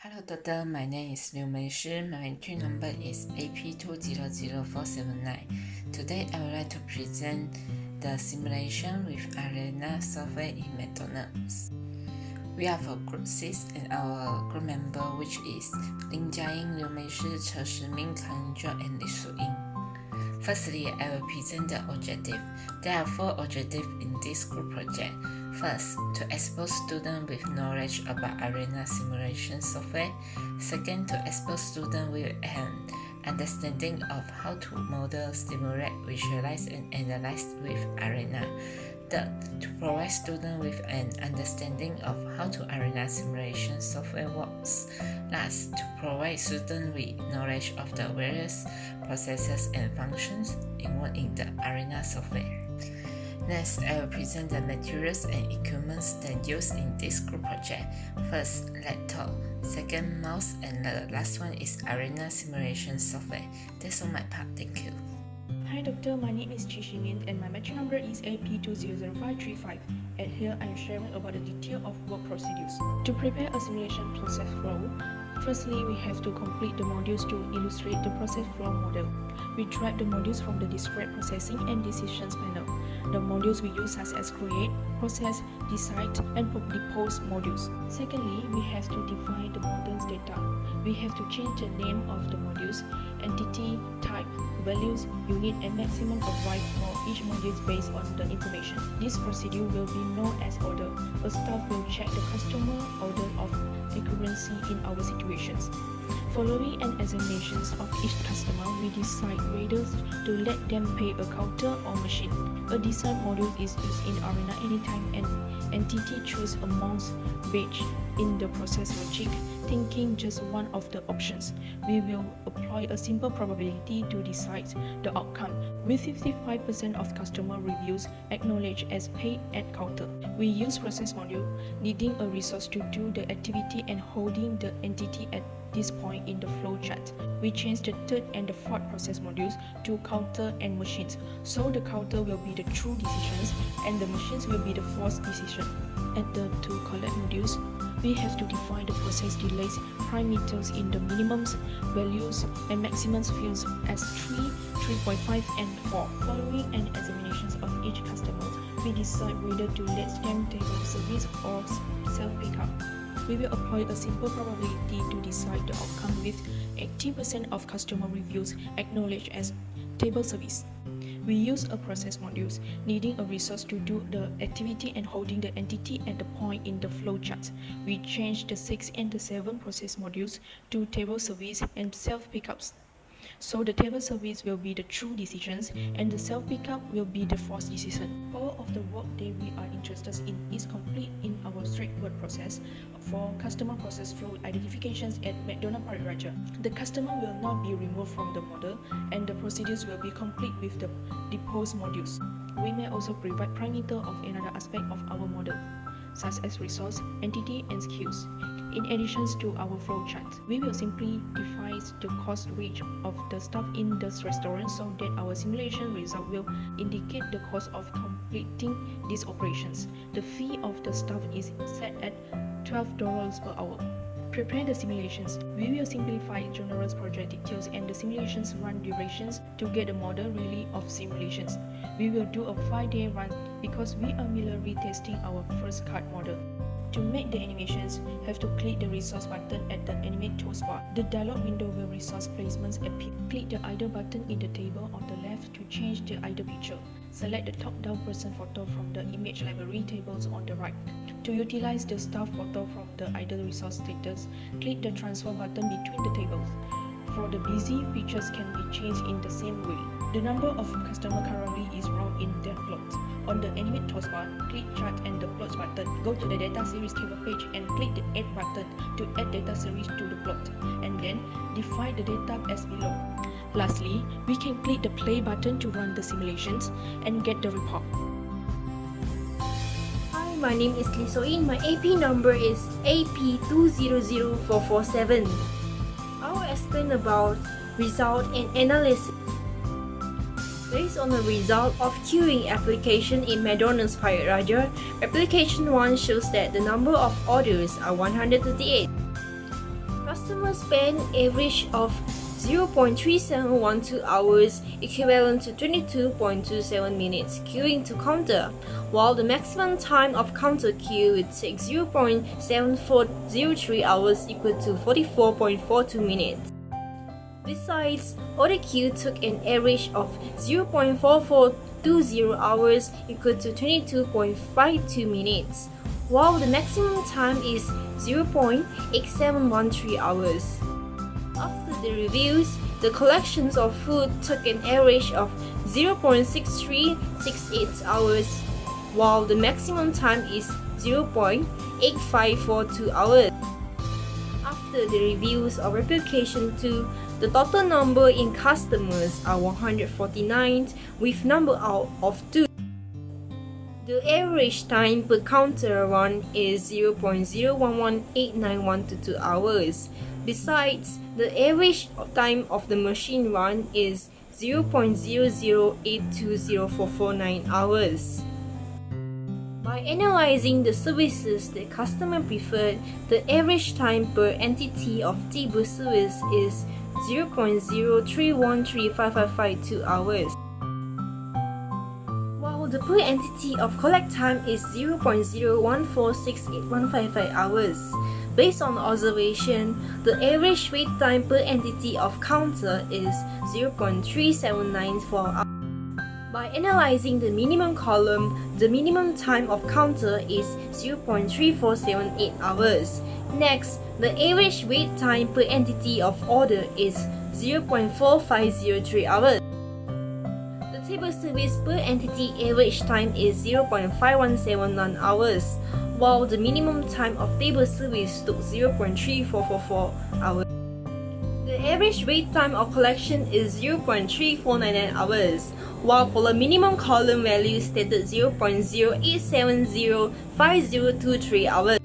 Hello Doctor, my name is Liu Meishi. My entry number is AP200479. Today I would like to present the simulation with Arena software in McDonald's. We have a group 6 and our group member which is Lin Jiaying, Liu Meishi, Che Shiming, Kang Yuzhuo and Li Suying. Firstly, I will present the objective. There are 4 objectives in this group project. First, to expose students with knowledge about Arena simulation software. Second, to expose students with an understanding of how to model, simulate, visualize, and analyze with Arena. Third, to provide students with an understanding of how to Arena simulation software works. Last, to provide students with knowledge of the various processes and functions involved in the Arena software. Next, I will present the materials and equipment that used in this group project. First, laptop. Second, mouse, and the last one is Arena simulation software. That's all my part. Thank you. Hi Doctor, my name is Chi Xingmin and my batch number is AP200535. And here I am sharing about the detail of work procedures. To prepare a simulation process flow, firstly we have to complete the modules to illustrate the process flow model. We drag the modules from the discrete processing and decisions panel. The modules we use such as create, process, decide, and depose modules. Secondly, we have to define the model's data. We have to change the name of the modules, entity, type, values, unit, and maximum of byte for each module based on the information. This procedure will be known as order. A staff will check the customer order of accuracy in our situations. Following an examination of each customer, we decide whether to let them pay a counter or machine. A design module is used in Arena anytime an entity chooses amongst batch in the process logic, thinking just one of the options. We will apply a simple probability to decide the outcome, with 55% of customer reviews acknowledged as paid at counter. We use process module, needing a resource to do the activity and holding the entity at this point in the flowchart. We change the third and the fourth process modules to counter and machines, so the counter will be the true decisions and the machines will be the false decision. At the two collect modules, we have to define the process delays parameters in the minimums, values, and maximums fields as 3, 3.5, and 4. Following an examination of each customer, we decide whether to let them take a service or self-pickup. We will apply a simple probability to decide the outcome with 80% of customer reviews acknowledged as table service. We use a process modules, needing a resource to do the activity and holding the entity at the point in the flowchart. We change the 6 and the 7 process modules to table service and self-pickups. So the table service will be the true decisions and the self-pickup will be the false decision. All of the work that we are interested in is complete in our straightforward process for customer process flow identifications at McDonald's Parade Raja. The customer will not be removed from the model and the procedures will be complete with the depose modules. We may also provide parameter of another aspect of our model, such as resource, entity, and skills. In addition to our flowchart, we will simply define the cost range of the staff in the restaurant so that our simulation result will indicate the cost of completing these operations. The fee of the staff is set at $12 per hour. Prepare the simulations. We will simplify general project details and the simulations run durations to get a model really of simulations. We will do a 5-day run because we are merely testing our first CAD model. To make the animations, have to click the resource button at the animate toolbar. The dialog window will resource placements appear. Click the idle button in the table on the left to change the idle picture. Select the top-down person photo from the image library tables on the right. To utilize the staff photo from the idle resource status, click the transfer button between the tables. For the busy, pictures can be changed in the same way. The number of customers currently is round in their plot. On the animate toolbar, click chart and the plots button. Go to the data series table page and click the add button to add data series to the plot, and then define the data as below. Lastly, we can click the play button to run the simulations and get the report. Hi, my name is Li Suying. My AP number is AP200447. I will explain about result and analysis. Based on the result of queuing application in McDonald's Parade Raja, application 1 shows that the number of orders are 138. Customers spend average of 0.3712 hours, equivalent to 22.27 minutes, queuing to counter, while the maximum time of counter queue would take 0.7403 hours, equal to 44.42 minutes. Besides, order queue took an average of 0.4420 hours, equal to 22.52 minutes, while the maximum time is 0.8713 hours. After the reviews, the collections of food took an average of 0.6368 hours, while the maximum time is 0.8542 hours. After the reviews of replication 2, the total number in customers are 149 with number out of 2. The average time per counter run is 0.0118912 hours. Besides, the average time of the machine run is 0.0082049 hours. By analyzing the services the customer preferred, the average time per entity of table service is 0.0313552 hours, while the per entity of collect time is 0.0146855 hours. Based on observation, the average wait time per entity of counter is 0.3794 hours. By analyzing the minimum column, the minimum time of counter is 0.3478 hours. Next, the average wait time per entity of order is 0.4503 hours. The table service per entity average time is 0.5179 hours, while the minimum time of table service took 0.3444 hours. The average wait time of collection is 0.3499 hours, while for the minimum column value stated 0.08705023 hours.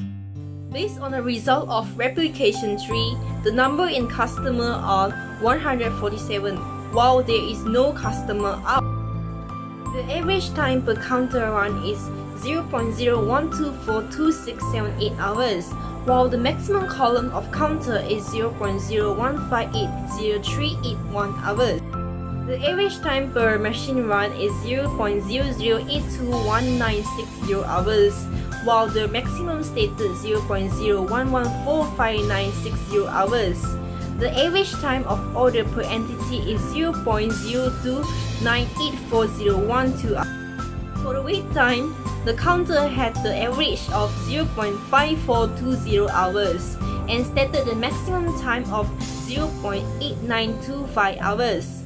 Based on the result of replication 3, the number in customer are 147, while there is no customer out. The average time per counter run is 0.0124268 hours, while the maximum column of counter is 0.0158031 hours. The average time per machine run is 0.0082190 hours, while the maximum stated 0.0114590 hours. The average time of order per entity is 0.02984012 hours. For the wait time, the counter had the average of 0.5420 hours and stated the maximum time of 0.8925 hours.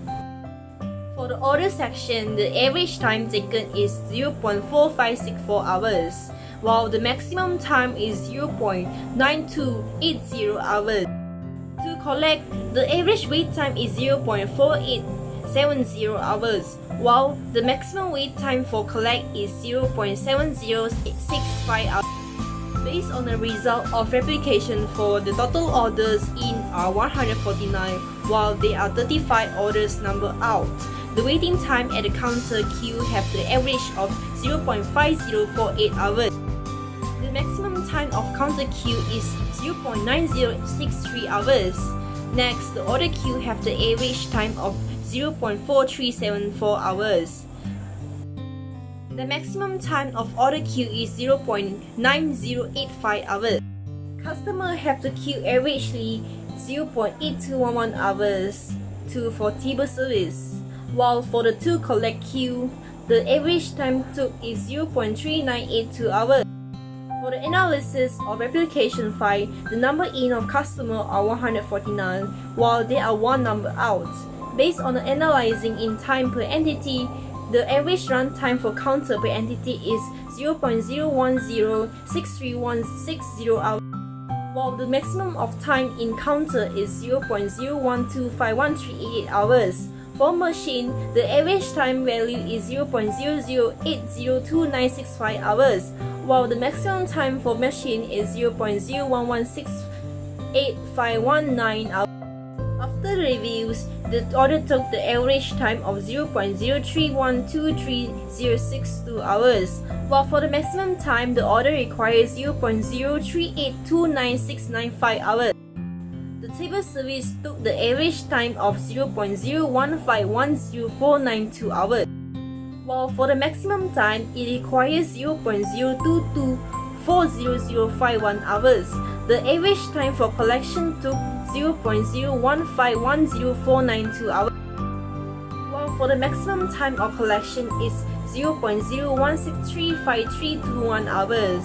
For the order section, the average time taken is 0.4564 hours, while the maximum time is 0.9280 hours. To collect, the average wait time is 0.4870 hours, while the maximum wait time for collect is 0.7065 hours. Based on the result of replication for the total orders in are 149, while there are 35 orders number out. The waiting time at the counter queue have the average of 0.5048 hours. The maximum time of counter queue is 0.9063 hours. Next, the order queue have the average time of 0.4374 hours. The maximum time of order queue is 0.9085 hours. Customer have to queue averagely 0.8211 hours for table service, while for the to collect queue, the average time took is 0.3982 hours. For the analysis of replication 5, the number in of customer are 149, while there are one number out. Based on the analyzing in time per entity, the average run time for counter per entity is 0.0106316 hours, while the maximum of time in counter is 0.0125138 hours. For machine, the average time value is 0.00802965 hours, while the maximum time for machine is 0.011685119 hours. After the reviews, the order took the average time of 0.031236062 hours, while for the maximum time, the order requires 0.0382969 hours. table service took the average time of 0.0151049 hours, while for the maximum time it requires 0.0224051 hours. The average time for collection took 0.0151049 hours, while for the maximum time of collection is 0.0163531 hours.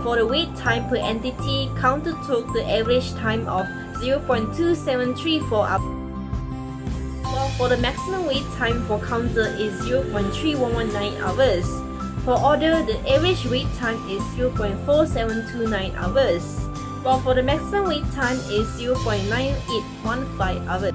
For the wait time per entity, counter took the average time of 0.2734 hours, while for the maximum wait time for counter is 0.3119 hours. For order, the average wait time is 0.4729 hours, while for the maximum wait time is 0.9815 hours.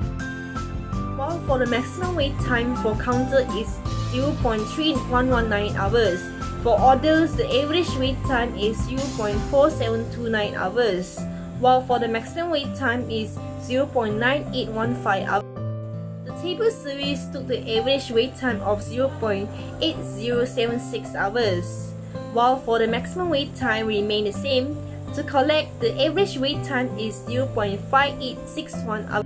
While for the maximum wait time for counter is 0.3119 hours. For orders, the average wait time is 0.4729 hours, while for the maximum wait time is 0.9815 hours. The table service took the average wait time of 0.8076 hours, while for the maximum wait time remained the same. To collect, the average wait time is 0.5861 hours,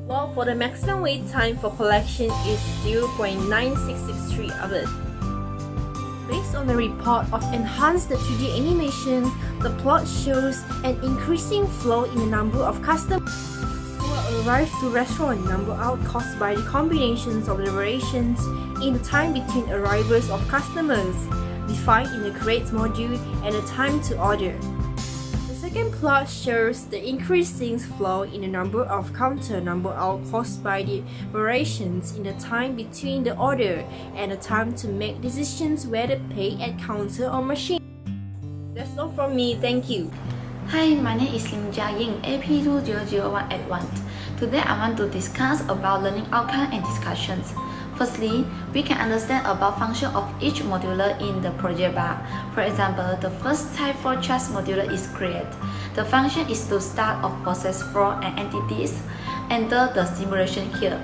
while for the maximum wait time for collection is 0.9663 hours. Based on the report of enhanced 3D animation, the plot shows an increasing flow in the number of customers who arrive to restaurant, number out caused by the combinations of the variations in the time between arrivals of customers, defined in the create module, and the time to order. The second plot shows the increasing flow in the number of counter, number out caused by the variations in the time between the order and the time to make decisions whether pay at counter or machine. That's all from me, thank you. Hi, my name is Lim Jia Ying, AP2001 at 1. Today I want to discuss about learning outcome and discussions. Firstly, we can understand about function of each modular in the project bar. For example, the first type for charts modular is create. The function is to start of process flow and entities. Enter the simulation here.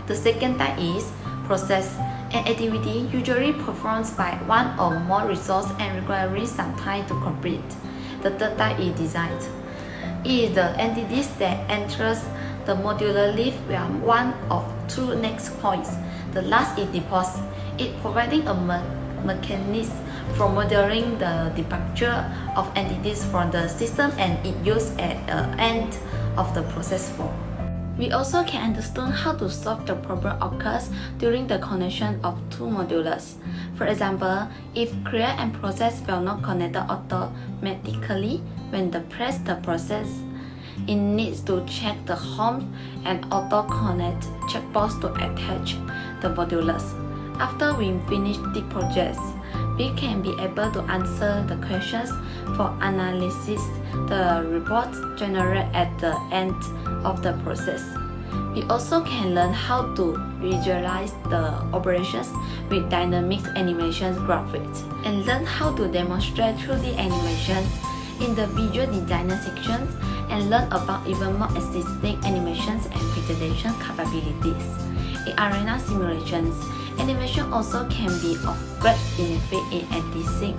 The second type is process. An activity usually performed by one or more resources and requiring some time to complete. The third type is design. It is the entities that enters the modular leaf where one of two next points. The last is deposit. It providing a mechanism for modeling the departure of entities from the system, and it used at the end of the process flow. We also can understand how to solve the problem occurs during the connection of two modulars. For example, if create and process were not connected automatically when the press the process, it needs to check the home and auto-connect checkbox to attach the modulars. After we finish the project, we can be able to answer the questions for analysis, the reports generated at the end of the process. We also can learn how to visualize the operations with dynamic animation graphics, and learn how to demonstrate 3D animations in the visual designer section, and learn about even more existing animations and presentation capabilities. In arena simulations, animation also can be of great benefit in assisting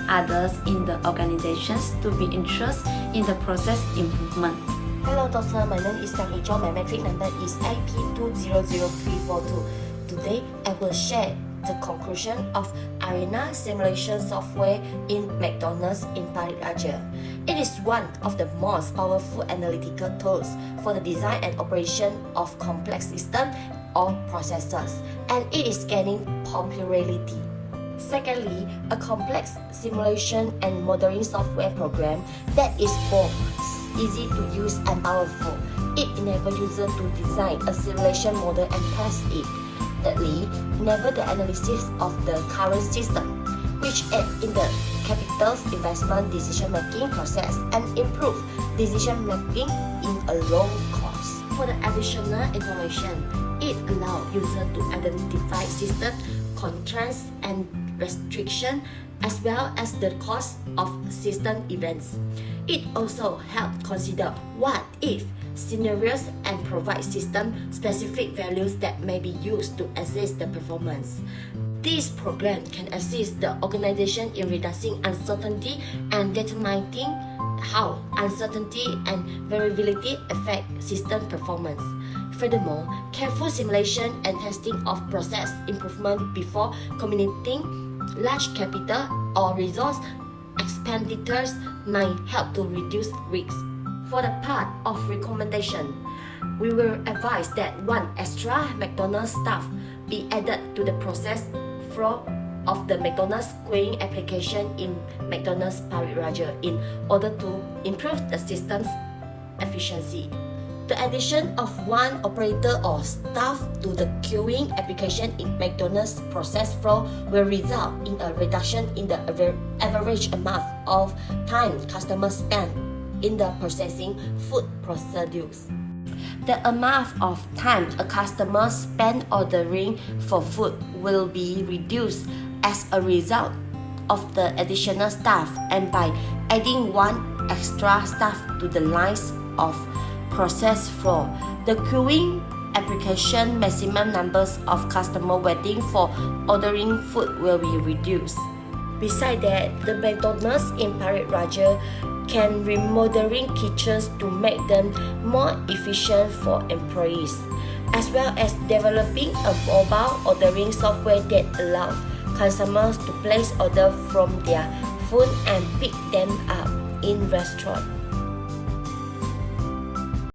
others in the organizations to be interested in the process improvement. Hello doctor, my name is Dr. John. My metric number is IP200342. Today I will share the conclusion of Arena simulation software in McDonald's in Paris, Alger. It is one of the most powerful analytical tools for the design and operation of complex systems or processors, and it is gaining popularity. Secondly, a complex simulation and modeling software program that is both easy to use and powerful. It enables users to design a simulation model and test it. Thirdly, enable the analysis of the current system, which aid in the capital investment decision-making process and improve decision-making in a long course. For the additional information, it allows users to identify system constraints and restrictions, as well as the cost of system events. It also helps consider what if scenarios and provide system-specific values that may be used to assess the performance. This program can assist the organization in reducing uncertainty and determining how uncertainty and variability affect system performance. Furthermore, careful simulation and testing of process improvement before committing large capital or resource expenditures might help to reduce risks. For the part of recommendation, we will advise that one extra McDonald's staff be added to the process flow of the McDonald's queuing application in McDonald's Parit Raja in order to improve the system's efficiency. The addition of one operator or staff to the queuing application in McDonald's process flow will result in a reduction in the average amount of time customers spend in the processing food procedures. The amount of time a customer spends ordering for food will be reduced as a result of the additional staff, and by adding one extra staff to the lines of process flow, the queuing application maximum numbers of customers waiting for ordering food will be reduced. Besides that, the McDonald's in Parit Raja can remodeling kitchens to make them more efficient for employees, as well as developing a mobile ordering software that allows customers to place orders from their phone and pick them up in restaurants.